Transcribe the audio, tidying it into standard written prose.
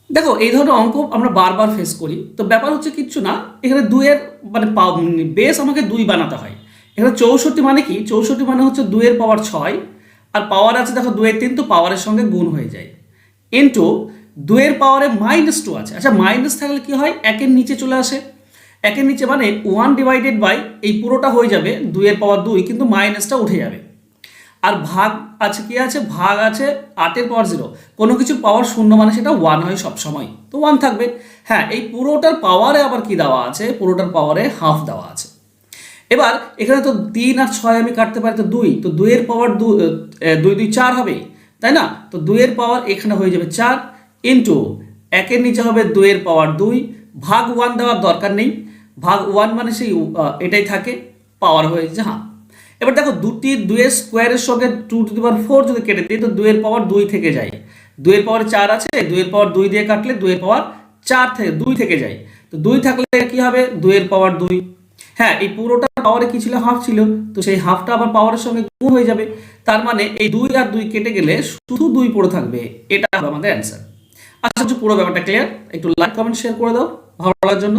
দেখো এই ধরনের অঙ্ক আমরা বারবার ফেস করি। তো ব্যাপার হচ্ছে কিচ্ছু না, এখানে দুইয়ের মানে বেস আমাকে দুই বানাতে হয়। এখানে 64 মানে কি, 64 মানে হচ্ছে দুইয়ের পাওয়ার 6, আর পাওয়ার আছে দেখো দুইয়ের 3, তো পাওয়ারের সঙ্গে গুণ হয়ে যায়। ইন্টু দুইয়ের পাওয়ারে -2 আছে। আচ্ছা মাইনাস থাকলে কি হয়, একের নিচে চলে আসে। একের নিচে মানে 1/, এই পুরোটা হয়ে যাবে দুইয়ের পাওয়ার 2, কিন্তু মাইনাসটা উঠে যাবে। আর ভাগ আছে, কি আছে, ভাগ আছে 8/0। কোনো কিছুর পাওয়ার শূন্য মানে সেটা 1 হয় সবসময়, তো 1 থাকবে। হ্যাঁ, এই পুরোটার পাওয়ারে আবার কি দেওয়া আছে, পুরোটার পাওয়ারে হাফ দেওয়া আছে। এবার এখানে তো 3 আর 6 আমি কাটতে পারি, তো 2, তো 2 এর পাওয়ার 2 2 2 4 হবে, তাই না? তো 2 এর পাওয়ার এখানে হয়ে যাবে 4, ইন্টু একের নিচে হবে 2 এর পাওয়ার 2, ভাগ 1 দেওয়ার দরকার নেই, ভাগ 1 মানে সেই এটাই থাকে, পাওয়ার হয়ে যাচ্ছে হাফ। এবার দেখো দুইয়ের স্কোয়ারের সঙ্গে 2⁴ যদি কেটে দিই, তো 2 এর পাওয়ার 2 থেকে যায়। 2 এর পাওয়ার 4 আছে, 2 এর পাওয়ার 2 দিয়ে কাটলে 2 এর পাওয়ার 4 থেকে 2 থেকে যায়। তো 2 থাকলে কি হবে, 2 এর পাওয়ার 2। হ্যাঁ, এই পুরোটা পাওয়ারে কি ছিল, হাফ ছিল, তো সেই হাফটা আবার পাওয়ারের সঙ্গে গুণ হয়ে যাবে। তার মানে এই 2 আর 2 কেটে গেলে শুধু 2 পড়ে থাকবে। এটা হবে আমাদের অ্যান্সার। আশা করছি পুরো ব্যাপারটা ক্লিয়ার। একটু লাইক কমেন্ট শেয়ার করে দাও ভালো লাগার জন্য।